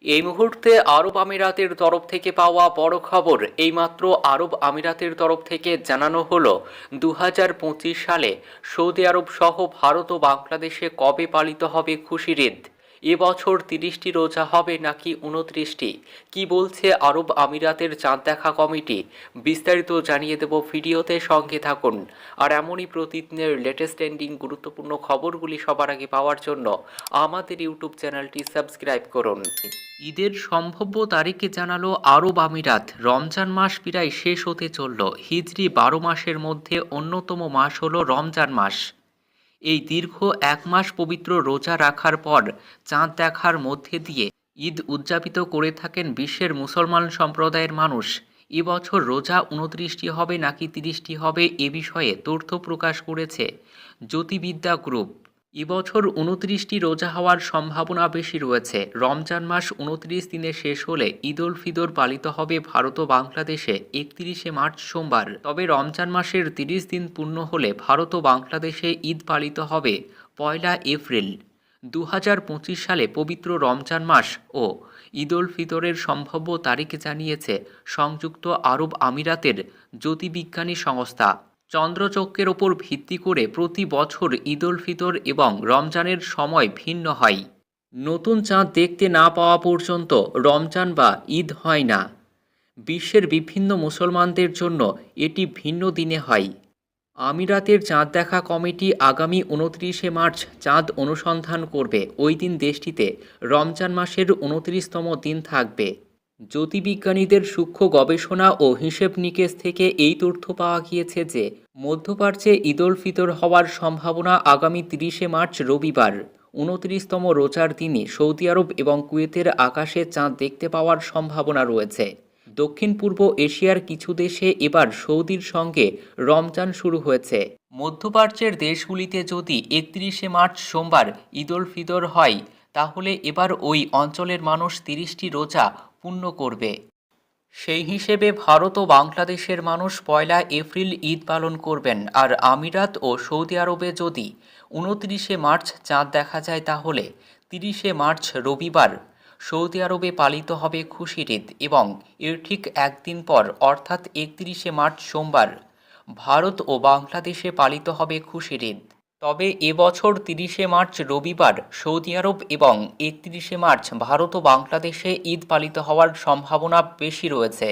এই মুহূর্তে আরব আমিরাতের তরফ থেকে পাওয়া বড় খবর। এইমাত্র আরব আমিরাতের তরফ থেকে জানানো হলো 2025 সালে সৌদি আরব সহ ভারত ও বাংলাদেশে কবে পালিত হবে খুশির ঈদ। এবছর 30টি রোজা হবে নাকি 29টি? কি বলছে আরব আমিরাতের চাঁদ দেখা কমিটি? বিস্তারিত জানিয়ে দেব ভিডিওতে, সঙ্গে থাকুন। আর এমনই প্রতিদিনের লেটেস্ট ট্রেন্ডিং গুরুত্বপূর্ণ খবরগুলি সবার আগে পাওয়ার জন্য আমাদের ইউটিউব চ্যানেলটি সাবস্ক্রাইব করুন। ঈদের সম্ভাব্য তারিখে জানালো আরব আমিরাত। রমজান মাস প্রায় শেষ হতে চলল। হিজরি 12 মাসের মধ্যে অন্যতম মাস হলো রমজান মাস। এই দীর্ঘ এক মাস পবিত্র রোজা রাখার পর চাঁদ দেখার মধ্যে দিয়ে ঈদ উদযাপিত করে থাকেন বিশ্বের মুসলমান সম্প্রদায়ের মানুষ। এবছর রোজা 29টি হবে নাকি 30টি হবে, এ বিষয়ে তথ্য প্রকাশ করেছে জ্যোতির্বিদ্যা গ্রুপ। এবছর 29টি রোজা হওয়ার সম্ভাবনা বেশি রয়েছে। রমজান মাস 29 দিনে শেষ হলে ঈদ উল ফিতর পালিত হবে ভারত ও বাংলাদেশে 31শে মার্চ সোমবার। তবে রমজান মাসের 30 দিন পূর্ণ হলে ভারত ও বাংলাদেশে ঈদ পালিত হবে 1 এপ্রিল। 2025 সালে পবিত্র রমজান মাস ও ঈদ উল ফিতরের সম্ভাব্য তারিখ জানিয়েছে সংযুক্ত আরব আমিরাতের জ্যোতির্বিজ্ঞানী সংস্থা। চন্দ্রচক্রের ওপর ভিত্তি করে প্রতি বছর ঈদ উল ফিতর এবং রমজানের সময় ভিন্ন হয়। নতুন চাঁদ দেখতে না পাওয়া পর্যন্ত রমজান বা ঈদ হয় না। বিশ্বের বিভিন্ন মুসলমানদের জন্য এটি ভিন্ন দিনে হয়। আমিরাতের চাঁদ দেখা কমিটি আগামী 29শে মার্চ চাঁদ অনুসন্ধান করবে। ওই দিন দেশটিতে রমজান মাসের 29তম দিন থাকবে। জ্যোতির্বিজ্ঞানীদের সূক্ষ্ম গবেষণা ও হিসেব নিকেশ থেকে এই তথ্য পাওয়া গিয়েছে যে মধ্যপ্রাচ্যে ঈদ উল ফিতর হওয়ার সম্ভাবনা আগামী 30শে মার্চ রবিবার। 29তম রোজার দিনই সৌদি আরব এবং কুয়েতের আকাশে চাঁদ দেখতে পাওয়ার সম্ভাবনা রয়েছে। দক্ষিণ পূর্ব এশিয়ার কিছু দেশে এবার সৌদির সঙ্গে রমজান শুরু হয়েছে। মধ্যপ্রাচ্যের দেশগুলিতে যদি 31শে মার্চ সোমবার ঈদ উল ফিতর হয়, তাহলে এবার ওই অঞ্চলের মানুষ 30টি রোজা পূর্ণ করবে। সেই হিসেবে ভারত ও বাংলাদেশের মানুষ 1 এপ্রিল ঈদ পালন করবেন। আর আমিরাত ও সৌদি আরবে যদি 29শে মার্চ চাঁদ দেখা যায়, তাহলে 30শে মার্চ রবিবার সৌদি আরবে পালিত হবে খুশির ঈদ এবং এর ঠিক একদিন পর অর্থাৎ 31শে মার্চ সোমবার ভারত ও বাংলাদেশে পালিত হবে খুশির ঈদ। তবে এবছর 30শে মার্চ রবিবার সৌদি আরব এবং 31শে মার্চ ভারত ও বাংলাদেশে ঈদ পালিত হওয়ার সম্ভাবনা বেশি রয়েছে।